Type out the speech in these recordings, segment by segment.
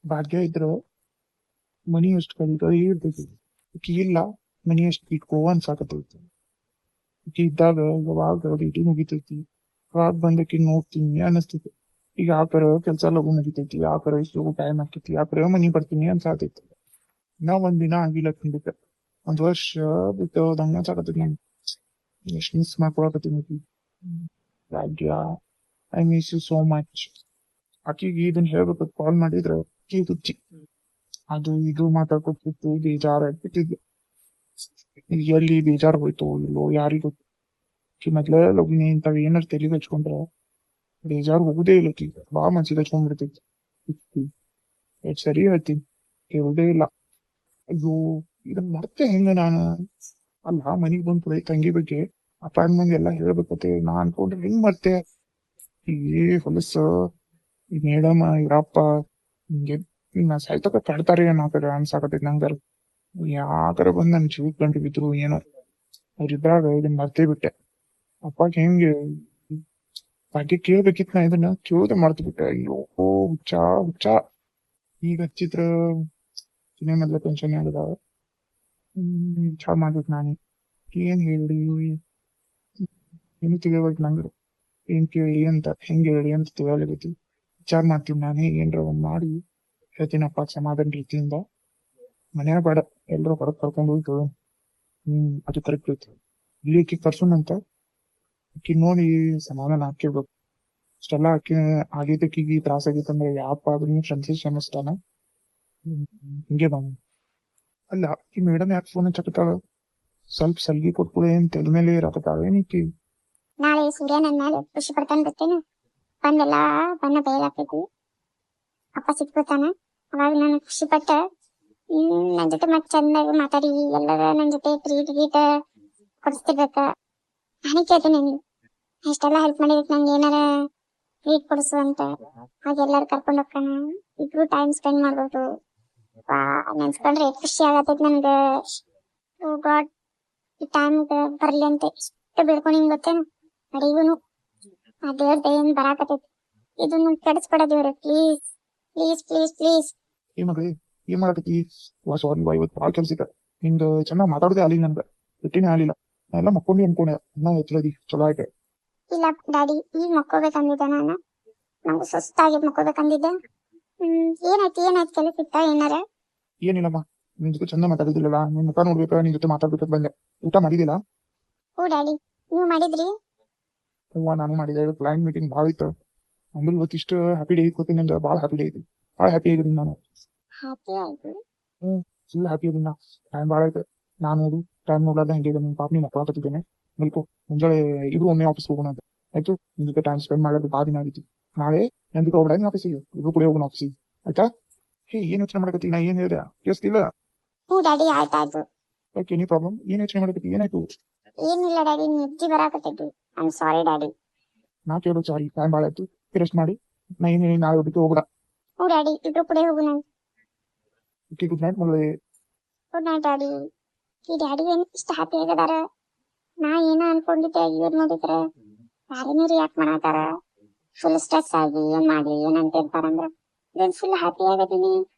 ಭಾಗ್ಯ ಇದ್ರ ಮನಿ ಎಷ್ಟು ಕಲಿತ ಇರ್ತೈತಿ. ಆಕಿ ಇಲ್ಲ, ಮನಿ ಎಷ್ಟು ಇಟ್ಕೋ ಅನ್ಸಾಕತೈತಿ. ಆಕಿ ಇದ್ದಾಗ ಯಾವಾಗ ಡ್ಯೂಟಿ ಮುಗಿತೈತಿ, ಅವಾಗ ಬಂದಕಿ ನೋಡ್ತೀನಿ ಅನಸ್ತೈತಿ. ಈಗ ಯಾಕರ ಕೆಲ್ಸ ಲಗು ಮುಗಿತೈತಿ, ಯಾಕರ ಇಷ್ಟು ಟೈಮ್ ಆಕೈತಿ, ಯಾಕರ ಮನಿ ಬರ್ತೀನಿ ಅನ್ಸಾತೈತಿ. ಇನ್ನ ಒಂದಿನ ಆಗಿಲ್ಲ ಖಂಡಿತ, ಒಂದ್ ವರ್ಷ ಬಿಟ್ಟು ಹೋದಂಗ ಅನ್ಸಾಕತೈತಿ ನಂಗೆ. ಎಷ್ಟು ಮಿಸ್ ಮಾಡ್ಕೊಳಕತ್ತೀನಿ ಆಕಿ. Bhagya, I miss you so much. ಆಕಿಗೆ ಇದನ್ನ ಹೇಳ್ಬೇಕು ಕಾಲ್ ಮಾಡಿದ್ರ ಆಕಿ ಹುಚ್ಚಿ. ಅದು ಇದು ಮಾತಾಡ್ಕೊತಿತ್ತು, ಬೇಜಾರ್ ಆಗ್ಬಿಟ್ಟಿದ್ಲು. ಈಗ ಎಲ್ಲಿ ಬೇಜಾರ್ ಹೋಯ್ತು ಇಲ್ಲೋ ಯಾರಿಗೂ. ಆಕಿ ಮೊದ್ಲೇ ಲಗುನಿ ಇಂತಾವ್ ಏನಾರ ತಲೆಗೆ ಹಚ್ಕೊಂಡ್ರ ಬೇಜಾರ್ ಹೋಗುದೇ ಇಲ್ಲ ಆಕಿಗೆ. ಬಾ ಮನ್ಸಿಗೆ ಹಚ್ಕೊಂಡ್ಬಿಡ್ತೈತಿ. ಎಷ್ಟ್ ಸರಿ ಹೇಳ್ತೀನಿ, ಕೇಳುದೇ ಇಲ್ಲ. ಅಯ್ಯೋ, ಇದನ್ನ ಮತ್ತೆ ಹೆಂಗ ನಾನು. ಅಲ್ಲ, ಮನಿಗ್ ಬಂದ್ ಕೂಡ ತಂಗಿ ಬಗ್ಗೆ ಅಪಾಯಿಂಟ್ಮೆಂಟ್ ಎಲ್ಲ ಹೇಳ್ಬೇಕತ್ತೆ ನಾ ಅನ್ಕೊಂಡ್ರೆ ಹೆಂಗ್ ಮತ್ತೆ. ಏ ಹೊಲಸ, ಈ ಮೇಡಮ್ ಇವರಪ್ಪ ಹಿಂಗೆ ನಾ ಸಾಯ್ತಕ ಕಾಡ್ತಾರೆ ಏನಾಕರ ಅನ್ಸಾಕತೈತಿ ನಂಗಾರ. ಯಾಕರ ಬಂದ್ ನನ್ ಜೀವಕ್ ಗಂಟು ಬಿದ್ರು ಏನೋ. ಅವ್ರಿದ್ರಾಗ ಇದನ್ನ ಮರ್ತೇ ಬಿಟ್ಟೆ. ಅಪ್ಪಾಗ ಹೆಂಗೆ ಬಗ್ಗೆ ಕೇಳ್ಬೇಕಿತ್ ನಾ, ಇದನ್ನ ಕೇಳ್ದೆ ಮರ್ತು ಬಿಟ್ಟೆ. ಅಯ್ಯೋ ಹುಚ್ಚ ಹುಚ್ಚ. ಈಗ ಹಚ್ಚಿದ್ರ ಇನ್ನೇ ಮೊದ್ಲ ಟೆನ್ಷನ್ ಆಗದ. ವಿಚಾರ ಮಾಡ್ಬೇಕು ನಾನು ಏನ್ ಹೇಳಿ, ಏನು ತಿಳಿಯೋವಲ್ತು ನಂಗೆ. ಏನ್ ಕೇಳಿ ಅಂತ, ಹೆಂಗ್ ಹೇಳಿ ಅಂತ ತಿಳಿಯೋಲಾಗೈತಿ. ವಿಚಾರ ಮಾಡ್ತೀನಿ ನಾನೇ, ಏನ್ರ ಒಂದ್ ಮಾಡಿ ಹೇಳ್ತೀನಪ್ಪ ಸಮಾಧಾನ ರೀತಿಯಿಂದ. ಮನ್ಯಾಗ ಬೇಡ, ಎಲ್ರು ಹೊರಗ್ ಕರ್ಕೊಂಡು ಹೋಯ್ತು. ಅದು ಕರೆಕ್ಟ್ ಐತಿ. ಇಲ್ಲಿ ಆಕಿ ಕರ್ಸುನಂತ, ಆಕಿ ನೋಡಿ ಸಮಾಧಾನ ಹಾಕಿರ್ಬೇಕು. ಅಷ್ಟೆಲ್ಲ ಆಕಿ ಆಗೈತಕ್ಕಿಗೆ ತ್ರಾಸ ಆಗೈತಂದ್ರೆ ಯಾಪ ಆದ್ರೂ ಸಂತೋಷ ಅನ್ನಿಸ್ತಾನ. ಹಿಂಗೆ ಬಂದ. ಅಲ್ಲ, ಈ ಮೇಡಮ್ ಯಾಕೆ ಫೋನ್ ಹಚ್ಚಕತ್ತಾಳ? ಸ್ವಲ್ಪ ಸಲ್ಗಿ ಕೊಟ್ಕೊಳೆ ಏನ್ ತಲೆ ಮೇಲೆ ಇರಾಕತ್ತಾಳ ಏನಕ್ಕಿ? ನಾಳೆ ಸೂರ್ಯ ನನ್ನ ಮೇಲೆ ಖುಷಿ ಪಡ್ತಾನೆ ಗೊತ್ತೇನು? ಬಂದೆಲ್ಲ ಬಣ್ಣ ಬಯಲಾಗ್ತೈತಿ, ಅಪ್ಪ ಸಿಕ್ಬಿಡ್ತಾನ. ಅವಾಗ ನಾನು ಖುಷಿ ಪಟ್ಟ ನನ್ನ ಜೊತೆ ಮತ್ತೆ ಚಂದಾಗಿ ಮಾತಾಡಿ ಎಲ್ಲರ ನನ್ನ ಜೊತೆ ಟ್ರೀಟ್ ಗೀಟ ಕೊಡಿಸ್ತಿರ್ಬೇಕ. ನಾನೇ ಕೇಳ್ತೀನಿ ನೀನು ಎಷ್ಟೆಲ್ಲ ಹೆಲ್ಪ್ ಮಾಡಿದಕ್ಕೆ ನಂಗೆ ಏನಾರ ಟ್ರೀಟ್ ಕೊಡಿಸು ಅಂತ. ಹಾಗೆಲ್ಲರೂ ಕರ್ಕೊಂಡು ಹೋಗ್ತಾನ, ಇಬ್ರು ಟೈಮ್ ಸ್ಪೆಂಡ್ ಮಾಡ್ಬೋದು. ನೆನ್ಸ್ಕೊಂಡ್ರೆ ಖುಷಿ ಆಗತ್ತೈತಿ ನನ್ಗೆ. ಓ ಗಾಡ್, ಈ ಟೈಮ್ ಬರ್ಲಿ ಅಂತ ಎಷ್ಟು ಬೇಡ್ಕೊಂಡಿನ್ ಗೊತ್ತೇನು? ಅಡಿಗೂನು ಆ ದೇವ್ರ ದಯೆಯಿಂದ ಬರಾಕತೈತಿ. ಇದನ್ನು ಕೆಡಿಸ್ಬೇಡ ದೇವ್ರೆ, ಪ್ಲೀಸ್ ಪ್ಲೀಸ್ ಪ್ಲೀಸ್ ಪ್ಲೀಸ್. ಏ ಮಗಳೇ, ಏನ್ ಮಾಡಕತ್ತಿ? ಸಾರಿ ವಾ, ಇವತ್ತು ಭಾಳ ಕೆಲ್ಸ ಇತ್ತ. ನಿಂದ ಚೆನ್ನಾಗ್ ಮಾತಾಡೋದೇ ಆಗ್ಲಿಲ್ಲ ನನ್ಗ, ಬಿಟ್ಟಿನೇ ಆಗ್ಲಿಲ್ಲ. ನಾ ಎಲ್ಲ ಮಕ್ಕೊಂಡಿ ಅನ್ಕೊಂಡೆ, ಇನ್ನ ಎತ್ತಲದಿ ಚಲೋ ಆಯ್ತು. ಇಲ್ಲ ಡ್ಯಾಡಿ, ಈಗ ಮಕ್ಕೋಬೇಕಂದಿದ್ದೆ ನಾನು. ನಂಗೆ ಸುಸ್ತಾಗಿ ಮಕ್ಕೋಬೇಕಂದಿದ್ದೆ. ಏನಾಯ್ತು ಏನಾಯ್ತು, ಕೆಲಸ ಇತ್ತ ಏನಾರ? ಏನಿಲ್ಲಮ್ಮ, ನಿನ್ ಜೊತೆ ಚಂದ ಮಾತಾಡಿದಿಲ್ಲಲ್ಲ, ನಿನ್ ಮುಖ ನೋಡ್ಬೇಕ, ನಿನ್ ಜೊತೆ ಮಾತಾಡ್ಬೇಕಂತ ಬಂದೆ. ಊಟ ಮಾಡಿದಿಲ್ಲ? ಓ ಡ್ಯಾಡಿ, ನೀವು ಮಾಡಿದ್ರಿ? ಹೂವ, ನಾನು ಮಾಡಿದೆ. ಕ್ಲೈಂಟ್ ಮೀಟಿಂಗ್ ಭಾಳ ಇತ್ತು. ಆಮೇಲೆ ಇವತ್ತಿಷ್ಟು ಹ್ಯಾಪಿ ಡೇ ಕೊಡ್ತೀನಿ ಅಂದ್ರೆ ಭಾಳ ಹ್ಯಾಪಿ ಡೇ ಐತಿ. ಭಾಳ ಹ್ಯಾಪಿ ಆಗಿದ್ದೀನಿ ನಾನು. ಹ್ಯಾಪಿ ಆಯ್ತು. ಫುಲ್ ಹ್ಯಾಪಿ ಇದೀನಿ ನಾ. ಟೈಮ್ ಭಾಳ ಐತೆ. ನಾನು ನೋಡು ಟೈಮ್ ನೋಡ್ಲಾರ್ದ ಹೆಂಗೆ ನಿನ್ ಪಾಪ ನೀ ಮಕ್ಕಳಾಕತ್ತಿದ್ದೇನೆ. ಮಲ್ಕೋ, ಮುಂಜಾನೆ ಇಬ್ರು ಒಮ್ಮೆ ಆಫೀಸ್ ಹೋಗೋಣ ಅಂತ. ಆಯ್ತು, ನಿನ್ ಜೊತೆ ಟೈಮ್ ಸ್ಪೆಂಡ್ ಮಾಡೋದು ಭಾಳ ದಿನ ಆಗಿತ್ತು. ನಾಳೆ ನನ್ ಜೊತೆ ಹೋಗ್ಬೇಡ ಆಫೀಸಿಗೆ, ಇಬ್ರು ಕೂಡ ಹೋಗೋಣ ಆಫೀಸಿಗೆ, ಆಯ್ತಾ? ಹೇ, ಏನ್ ಯೋಚನೆ ಮಾಡಕತ್ತಿ? ನಾ ಏನ್ ಹೇಳ್ದೆ ಕೇಳಿಸ್ತಿಲ್ಲ? ಹ್ಞೂ ಡ್ಯಾಡಿ, ಆಯ್ತಾಯ್ತು. Okay, any problem? ಏನ್ ಯೋಚನೆ ಮಾಡಕತ್ತಿ? ಏನಾಯ್ತು? ಏನಿಲ್ಲ ಡ್ಯಾಡಿ, ನಿದ್ದೆ ಬರಾಕತ್ತೈತಿ. I am sorry daddy. ನಾ ಕೇಳೋದು ಸಾರಿ, ಟೈಮ್ ಭಾಳ ಆಯ್ತು, ರೆಸ್ಟ್ ಮಾಡಿ. ನಾ ಏನ್ ಹೇಳಿ ನಾಳೆ ಬಿಟ್ಟು ಹೋಗ್ಬೇಡ. ಹ್ಞೂ ಡ್ಯಾಡಿ, ಇಬ್ರು ಕೂಡ ಹೋಗೋಣ. ಓಕೆ, ಗುಡ್ ನೈಟ್ ಮಗಳೇ. Good night daddy. ಈ ಡ್ಯಾಡಿ ಏನ್ ಇಷ್ಟ ಹ್ಯಾಪಿ ಆಗದಾರ? ನಾ ಏನ ಅನ್ಕೊಂಡಿದ್ದೆ, ಇವ್ರು ನೋಡಿದ್ರ ಯಾರೇನೂ ರಿಯಾಕ್ಟ್ ಮಾಡತ್ತಾರ. ಫುಲ್ ಸ್ಟ್ರೆಸ್ ಆಗಿ ಏನ್ ಮಾಡ್ಲಿ ಏನಂತ ಇರ್ತಾರಂದ್ರ ಇದನ್ ಫುಲ್ ಹ್ಯಾಪಿ ಆಗದೀನಿ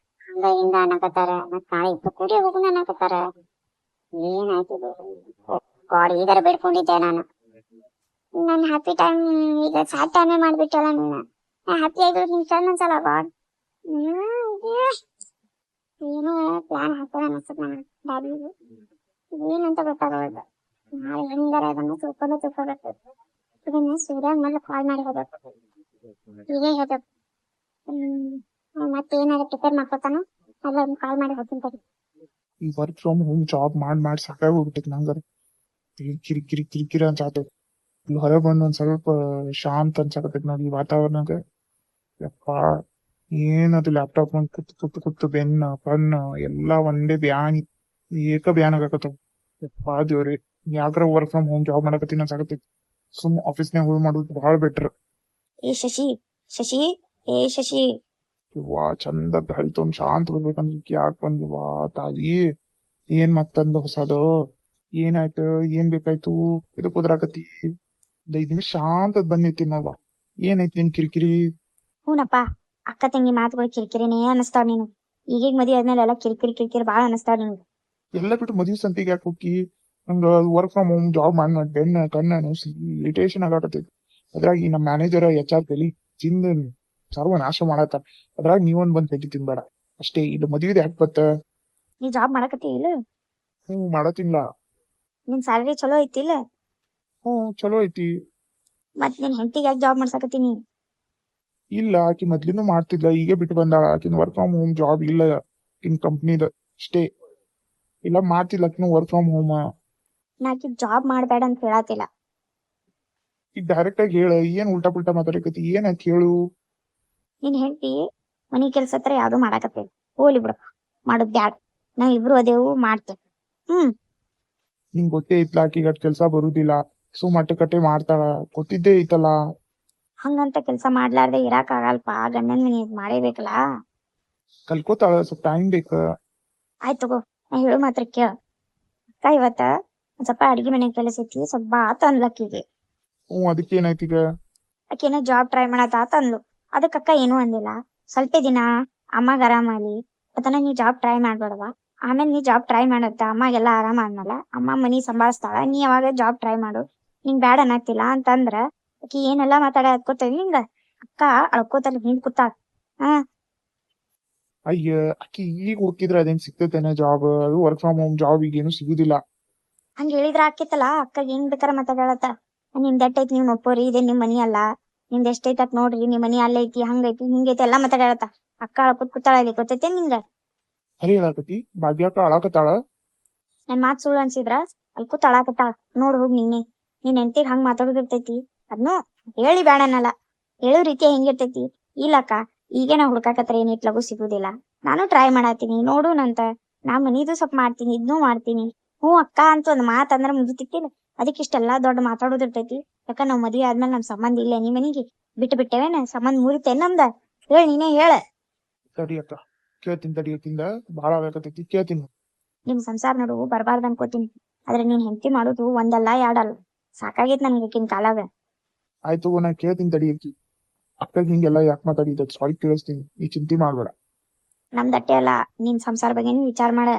ಹಂಗ ಹಿಂಗ ಅನ್ನಕತ್ತಾರ. ಮತ್ ನಾಳೆ ಇಬ್ರು ಕೂಡಿ ಹೋಗೋಣ ಅನ್ನಕತ್ತಾರ. ಏನಾಯ್ತು ಗಾಡ್, ಈಗಾರ ಬೇಡ್ಕೊಂಡಿದ್ದೆ ನಾನು. ನನ್ ಹ್ಯಾಪಿ ಟೈಮ್ ಈಗ ಸ್ಯಾಡ್ ಟೈಮೇ ಮಾಡ್ಬಿಟ್ಟಲ್ಲ ನೀನ. ನಾ ಹ್ಯಾಪಿ ಆಗಿರೋದು ನಿನ್ ಫ್ರೆಂಡ್ ಅನ್ಸಲ್ಲ ಗಾಡ್. ಏನೋ ಪ್ಲಾನ್ ಹಾಕೋಣ ಅನ್ಸತ್ ನನಗೆ ಡ್ಯಾಡಿದು. ಏನಂತ ಗೊತ್ತಾಗವಲ್ದು. ನಾಳೆ ಹೆಂಗಾರ ಅದನ್ನ ತಿಳ್ಕೋಬೇಕು. ಇದನ್ನ ಸೂರ್ಯ ಮೊದಲು ಕಾಲ್ ಮಾಡಿ ಹೋಗ್ಬೇಕು. ಹೀಗೆ ಹೇಳ್ಬೇಕು. ಮತ್ತೇನಾರ ಪ್ರಿಪೇರ್ ಮಾಡ್ಕೊತಾನ, ಅದನ್ನ ಕಾಲ್ ಮಾಡಿ ಹೋಗ್ತೀನಿ ತಡಿ. ಈ ವರ್ಕ್ ಫ್ರಮ್ ಹೋಮ್ ಜಾಬ್ ಮಾಡಿ ಸಾಕಾಗಿ ಹೋಗ್ಬಿಟ್ಟೈತಿ ನಂಗಾರ. ಕಿರಿ ಕಿರಿ ಕಿರಿ ಕಿರಿ ಅನ್ಸಾತೈತಿ. ಇಲ್ಲಿ ಹೊರಗೆ ಬಂದು ಒಂದ್ ಸ್ವಲ್ಪ ಶಾಂತ ಅನ್ಸಾಕತ್ತೈತಿ ನೋಡಿ ಈ ವಾತಾವರಣಕ್ಕೆ. ಯಪ್ಪ, ಏನದು ಲ್ಯಾಪ್ಟಾಪ್ ಮುಂದ್ ಕೂತು ಕೂತು ಕೂತು ಬೆನ್ನ ಕಣ್ಣು ಎಲ್ಲ ಒಂದೇ ಬ್ಯಾನಿ, ಏಕ ಬ್ಯಾನ್ ಆಗಾಕತ್ತಾವ. ಯಪ್ಪ ದೇವ್ರಿ, ಯಾಕ್ರ ವರ್ಕ್ ಫ್ರಮ್ ಹೋಮ್ ಜಾಬ್ ಮಾಡಕತ್ತೀನಿ ಅನ್ಸಾಕತ್ತೈತಿ. ಸುಮ್ ಆಫೀಸ್ನಾಗ ಹೋಗಿ ಮಾಡೋದು ಭಾಳ ಬೆಟ್ರ್. ಏ ಶಶಿ, ಶಶಿ, ಏ ಶಶಿ. ವಾ, ಚಂದ ಗಾಳಿ ತೊಗೊಂಡ್ ಶಾಂತ ಬರ್ಬೇಕಂದ್ರೆ ಯಾಕೆ ಬಂದಿವಾ ತಾಯಿ? ಏನ್ ಮತ್ತಂದು ಹೊಸದು? ಏನಾಯ್ತು? ಏನ್ ಬೇಕಾಯ್ತು? ಇದಕ್ ಕುದ್ರಾಕತಿ? 5 ನಿಮಿಷ ಶಾಂತದ್ ಬಂದಿರ್ತೀನಿ ನೋಡ್ವಾ. ಏನೈತಿ ನಿನ್ ಕಿರಿಕಿರಿ? ಹೂನಪ್ಪ, ಅಕ್ಕ ತಂಗಿ ಮಾತುಗಳು ಕಿರಿಕಿರಿನೇ ಅನಿಸ್ತಾವ ನೀನು. ಈಗೀಗ ಮದುವೆ ಆದ್ಮೇಲೆ ಎಲ್ಲ ಕಿರಿಕಿರಿ ಭಾಳ ಅನಿಸ್ತಾವ ನೀನು. ಎಲ್ಲ ಬಿಟ್ಟು ಮದುವೆ ಸಂತಿಗೆ ಯಾಕೆ ಹೋಗಿ ನಂಗೆ ವರ್ಕ್ ಫ್ರಮ್ ಹೋಮ್ ಜಾಬ್ ಮಾಡಿ ಬೆನ್ನ ಕಣ್ಣು ಇರಿಟೇಷನ್ ಆಗತ್ತೈತಿ. ಅದ್ರಾಗ ಈ ನಮ್ಮ ಮ್ಯಾನೇಜರ್ HR ತಲಿ ತಿಂದು ಸರ್ವನಾಶ ಮಾಡತ್ತ. ಅದ್ರಾಗ ನೀವೊಂದ್ ಬಂದ್ ತೆಗಿ ತಿನ್ಬೇಡ ಅಷ್ಟೇ. ಇದು ಮದುವೆದ ಯಾಕೆ ಬತ್ತ? ನೀ ಜಾಬ್ ಮಾಡಕತ್ತಿ ಇಲ್ಲ? ಮಾಡತ್ತಿಲ್ಲ. ನಿನ್ ಸ್ಯಾಲರಿ ಚಲೋ ಐತಿಲ್ಲ? ಚಲೋ ಐತಿ. ಮತ್ ನಿನ್ ಹೆಂಡತಿಗೆ ಯಾಕೆ ಜಾಬ್ ಮಾಡ್ಸಕತ್ತೀನಿ? ಇಲ್ಲ, ಆಕಿ ಮೊದ್ಲಿನೂ ಮಾಡ್ತಿದ್ಲ, ಈಗ ಬಿಟ್ಟು ಬಂದಾಳ. ಆಕಿನ ವರ್ಕ್ ಫ್ರಮ್ ಹೋಮ್ ಜಾಬ್ ಇಲ್ಲ ಇನ್ ಕಂಪ್ನಿದ ಅಷ್ಟೇ. ಇಲ್ಲ ಮಾಡ್ತಿಲ್ಲ ಆಕಿನ ವರ್ಕ್ ಫ್ರಮ್ ಹೋಮ್. ನಾಕಿ ಜಾಬ್ ಮಾಡ್ಬೇಡ ಅಂತ ಹೇಳತ್ತಿಲ್ಲ. ಈಗ ಡೈರೆಕ್ಟ್ ಆಗಿ ಹೇಳ, ಏನ್ ಉಲ್ಟಾ ಪುಲ್ಟಾ ಮಾತಾಡಕತಿ, ಏನ್ ಅಂತ ಹೇಳು. ನಿನ್ ಹೆಂಡತಿ ಮನಿ ಕೆಲ್ಸ ಹತ್ರ ಯಾವ್ದು ಮಾಡಾಕತ್ತೇವಿ, ಹೋಲಿ ಬಿಡಪ್ಪ, ಮಾಡೋದ್ ಬ್ಯಾಡ. ನಾವ್ ಇಬ್ರು ಅದೇವು ಮಾಡ್ತೇವೆ. ನಿಂಗ್ ಗೊತ್ತೇ ಐತ್ಲ ಆಕಿಗೆ ಅಟ್ ಕೆಲ್ಸ ಬರುದಿಲ್ಲ, ಅಟ್ಟಕಟ್ಟೆ ಮಾಡ್ತಾಳ, ಗೊತ್ತಿದ್ದೇ ಐತಲ್ಲ. ಹಂಗಂತ ಕೆಲ್ಸ ಮಾಡ್ಲಾರ್ದೆ ಇರಾಕ್ ಆಗಲ್ಪ, ಗಂಡನ್ ಮನಿ ಮಾಡೇಬೇಕಲ್ಲ. ಕಲ್ಕೋತಾಳ, ಸ್ವಲ್ಪ ಟೈಮ್ ಬೇಕ. ಆಯ್ತು ತಗೋ, ನಾ ಹೇಳು ಮಾತ್ರ ಕೇಳ. ಅಕ್ಕ ಇವತ್ತ ಒಂದ್ ಸ್ವಲ್ಪ ಅಡಿಗೆ ಮನೆ ಕೆಲಸ ಐತಿ, ಸ್ವಲ್ಪ ಬಾ ಅನ್ಲಕ್ಕಿಗೆ. ಅದಕ್ಕೆ ಏನಾಯ್ತು ಈಗ? ಆಕೇನೋ ಜಾಬ್ ಟ್ರೈ ಮಾಡತ್ತ ಅಂದ್ಲು. ಅದಕ್ಕೆ ಅಕ್ಕ ಏನೂ ಅಂದಿಲ್ಲ. ಸ್ವಲ್ಪ ದಿನ ಅಮ್ಮಗ್ ಆರಾಮಾಗ್ಲಿ ಮತ್ತನ ನೀ ಜಾಬ್ ಟ್ರೈ ಮಾಡ್ಬೇಡವಾ. ಆಮೇಲೆ ನೀ ಜಾಬ್ ಟ್ರೈ ಮಾಡತ್ತ ಅಮ್ಮಗೆಲ್ಲ ಆರಾಮ ಆದ್ಮೇಲೆ ಅಮ್ಮ ಮನಿ ಸಂಭಾಳಿಸ್ತಾಳ, ನೀ ಯಾವಾಗ ಜಾಬ್ ಟ್ರೈ ಮಾಡು, ನಿಂಗ್ ಬ್ಯಾಡ ಅನ್ನತ್ತಿಲ್ಲ ಅಂತಂದ್ರ ಆಕಿ ಏನೆಲ್ಲಾ ಮಾತಾಡಕೋತೇವಿ ನಿಂಗ. ಅಕ್ಕ ಅಳ್ಕೋತಲ್ಲಿ ಹಿಂದ್ ಕೂತಾಳ. ಅಯ್ಯ, ಆಕಿ ಈಗ ಹುಡುಕಿದ್ರ ಅದೇನ್ ಸಿಗ್ತೈತೇನ ಜಾಬ್? ಅದು ವರ್ಕ್ ಫ್ರಮ್ ಹೋಮ್ ಜಾಬ್ ಈಗ ಏನು ಸಿಗುದಿಲ್ಲ. ಹಂಗ ಹೇಳಿದ್ರ ಆಕಿತ್ತಲ್ಲ, ಅಕ್ಕ ಏನ್ ಬೇಕಾರ ಮಾತಾಡತ್ತ. ನಿಮ್ದ ಎಟ್ಟೈತಿ ನೀವ್ ನೋಡ್ಕೋರಿ, ಇದೇ ನಿಮ್ ಮನಿ ಅಲ್ಲ, ನಿಮ್ದ ಎಷ್ಟೈತಿ ಅಟ್ ನೋಡ್ರಿ, ನಿಮ್ ಮನಿ ಅಲ್ಲೈತಿ ಹಂಗೈತಿ ಹಿಂಗೈತಿ ಎಲ್ಲಾ ಮಾತಾಡತ್ತ. ಅಕ್ಕ ಅಳ್ಕೊತ್ ಕೂತಾಳ, ಇಲ್ಲಿ ಗೊತ್ತೈತೆ ನಿಂಗ? ಹರಿ ಹೇಳಾಕತಿ ಭಾಗ್ಯಾಕ ಅಳಾಕತ್ತಾಳ? ನನ್ ಮಾತ್ ಸುಳ್ಳು ಅನ್ಸಿದ್ರ ಅಲ್ಕೂತ್ ಅಳಾಕತ್ತಾಳ. ನೋಡ್ ಹೋಗ್ ನಿನ್ ಹೆಂಡತಿಗ್ ಹಂಗ್ ಮಾತಾಡೋದಿರ್ತೈತಿ, ಅದ್ನು ಹೇಳಿ ಬ್ಯಾಡನಲ್ಲ, ಹೇಳೋ ರೀತಿ ಹೆಂಗಿರ್ತೈತಿ. ಇಲ್ಲಕ್ಕ ಈಗೇನ ಹುಡ್ಕಾಕತ್ರ ಏನಿಟ್ ಲಗು ಸಿಗುದಿಲ್ಲ, ನಾನು ಟ್ರೈ ಮಾಡಾತೀನಿ, ನೋಡುನಂತ. ನಾ ಮನಿದು ಸ್ವಲ್ಪ ಮಾಡ್ತೀನಿ, ಇದ್ನೂ ಮಾಡ್ತೀನಿ. ಅಕ್ಕ ಅಂತ ಒಂದ್ ಮಾತ್ ಅಂದ್ರ ಮುಗಿತಿತ್ತಿಲ್ಲ. ಅದಕ್ಕೆ ಇಷ್ಟೆಲ್ಲಾ ದೊಡ್ಡ ಮಾತಾಡೋದಿರ್ತೈತಿ. ಯಾಕ ನಾವ್ ಮದ್ವಿ ಆದ್ಮೇಲೆ ನಮ್ ಸಂಬಂಧ ಇಲ್ಲೇ ನಿಮ್ ಮನಿಗೆ ಬಿಟ್ಟು ಬಿಟ್ಟೇವೇನ? ಸಂಬಂಧ ಮುರಿತೇನ್ ನಮ್ದ? ಹೇಳಿ, ನೀನೇ ಹೇಳ. ತಡಿ ಅಕ್ಕ, ಕೇಳ್ತೀನಿ ತಡಿ. ಅಕ್ಕಿಂದ ಭಾಳ ಆಗತೈತಿ, ಕೇಳ್ತೀನಿ. ನಿಮ್ ಸಂಸಾರ ನೋಡು ಬರ್ಬಾರ್ದು ಅನ್ಕೋತೀನಿ, ಆದ್ರೆ ನೀನ್ ಹೆಂಡತಿ ಮಾಡೋದು ಒಂದಲ್ಲ ಎರಡಲ್ಲ, ಸಾಕಾಗೈತ್ ನನ್ಗೆ ಆಕಿನ್ ಕಾಲಾಗ. ಆಯ್ತು, ನಾ ಕೇಳ್ತೀನಿ ತಡಿ. ಅಕ್ಕಗ್ ಹಿಂಗೆಲ್ಲ ಯಾಕೆ ಮಾತಾಡಿದ ಸಾರಿ ಕೇಳಿಸ್ತೀನಿ, ಈ ಚಿಂತೆ ಮಾಡ್ಬೇಡ. ನಮ್ದಟ್ಟೆ ಅಲ್ಲ, ನಿನ್ ಸಂಸಾರ ಬಗ್ಗೆನೂ ವಿಚಾರ ಮಾಡ.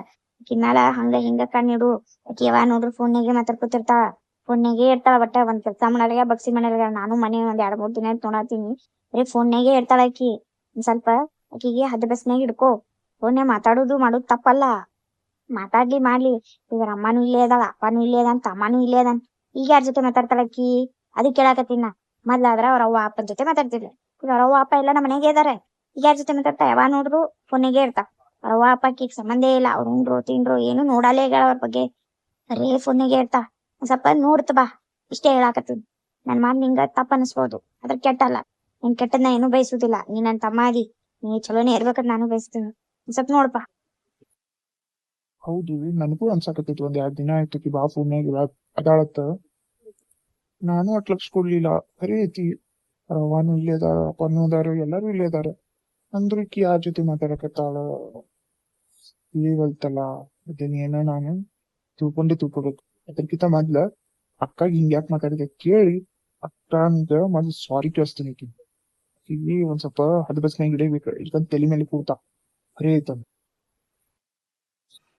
ಆಕಿ ಮ್ಯಾಲ ಹಂಗ ಹಿಂಗ ಕಣ್ಣಿಡು. ಆಕಿ ಯಾವಾಗ ನೋಡ್ರು ಫೋನ್ಯಾಗೆ ಮಾತಾಡ್ಕೊತಿರ್ತಾಳ, ಫೋನ್ಯಾಗೆ ಇರ್ತಾಳ. ಬಟ್ಟೆ ಒಂದ್ ಕೆಲ್ಸ ಮಾಡಲ್ಲ, ಬಗ್ಸಿ ಮಾಡಲ್ಲ. ನಾನು ಮನೆ ಒಂದ್ 2-3 ದಿನ ನೋಡಾತೀನಿ, ಬರೀ ಫೋನ್ಯಾಗೆ ಇರ್ತಾಳ ಆಕಿ. ಒಂದ್ ಸ್ವಲ್ಪ ಆಕಿಗೆ ಹದ್ದ ಬಸ್ನಾಗ ಹಿಡ್ಕೋ. ಫೋನ್ಯಾಗ ಮಾತಾಡೋದು ಮಾಡೋದು ತಪ್ಪಲ್ಲ, ಮಾತಾಡ್ಲಿ ಮಾಡ್ಲಿ. ಈಗ ಅಮ್ಮನೂ ಇಲ್ಲೇ ಅದಾಳ, ಅಪ್ಪನೂ ಇಲ್ಲೇ ಅದಾನ, ತಮ್ಮನೂ ಇಲ್ಲೇ ಅದಾನ. ಈಗ ಯಾರ ಜೊತೆ ಮಾತಾಡ್ತಾಳ ಆಕಿ? ಅದಕ್ಕೆ ಕೇಳಾಕತ್ತೀನ. ಮೊದ್ಲಾದ್ರ ಅವ್ರ ಅವ್ವ ಅಪ್ಪನ ಜೊತೆ ಮಾತಾಡ್ತಿದ್ಲು, ಈಗ ಅವ್ರ ಅವ್ವ ಅಪ್ಪ ಎಲ್ಲ ನಮ್ಮ ಮನೆಗೆ ಇದಾರೆ. ಈಗ ಯಾರ ಜೊತೆ ಮಾತಾಡ್ತಾ? ಯಾವಾಗ ನೋಡ್ರು ಫೋನಿಗೆ ಇರ್ತಾ. ಅವ್ರ ಅವ್ವ ಅಪ್ಪಕ್ಕೆ ಈಗ ಸಂಬಂಧೇ ಇಲ್ಲ, ಅವ್ರು ಉಂಡ್ರು ತಿಂಡ್ರು ಏನು ನೋಡಲೇ ಈಗ ಅವ್ರ ಬಗ್ಗೆ, ಬರೇ ಫೋನಿಗೆ ಇರ್ತಾ. ಒಂದ್ ಸ್ವಲ್ಪ ನೋಡ್ತ ಬಾ, ಇಷ್ಟೇ ಹೇಳಾಕತ್ತೀನಿ. ನನ್ ಮಾಡ್ ನಿಂಗ ತಪ್ಪ ಅನಿಸ್ಬೋದು, ಅದ್ರ ಕೆಟ್ಟಲ್ಲ. ನಿನ್ ಕೆಟ್ಟದ್ನ ಏನು ಬಯಸುದಿಲ್ಲ, ನೀ ನನ್ ತಮ್ಮ ಅದಿ, ನೀ ಚಲೋನೇ ಇರ್ಬೇಕಂತ ನಾನು ಬಯಸ್ತೀನಿ. ಒಂದ್ ಸ್ವಲ್ಪ ನೋಡ್ಪಾ. ಹೌದು, ನನಗೂ ಅನ್ಸಾಕತ್ತೈತಿ. 1-2 ದಿನ ಆಯ್ತು ಬಾ ಫೋನ್ಯಾಗ ಅದಾಳತ್ತ. ನಾನು ಅಟ್ ಲಕ್ಷ ಕೊಡ್ಲಿಲ್ಲ. ಖರೆ ಐತಿ, ಅವ್ವಾನು ಇಲ್ಲೇ ಅದಾರ, ಅಪ್ಪನೂ ಅದಾರ, ಎಲ್ಲಾರು ಇಲ್ಲೇ ಅದಾರ. ಅಂದ್ರು ಈಕಿ ಯಾರ ಜೊತೆ ಮಾತಾಡಕತ್ತಾಳ ಈಗಲ್ತಲ್ಲ. ಅದೇನೇನ ನಾನು ತಿಳ್ಕೋಬೇಕು. ಅದಕ್ಕಿಂತ ಮೊದ್ಲ ಅಕ್ಕಾಗ ಹಿಂಗ್ ಯಾಕೆ ಮಾತಾಡಿದೆ ಕೇಳಿ ಅಕ್ಕಂಗ ಮೊದ್ಲು ಸಾರಿ ಕೇಳಿಸ್ತೀನಿ. ಇಲ್ಲಿ ಒಂದ್ ಸ್ವಲ್ಪ ಹದ್ ಬಸ್ನಾಗ ಇಡಬೇಕು, ಇಲ್ಕಂತ ತಲೆ ಮೇಲೆ ಕೂತಾ ಖರೆ ಐತಂದ.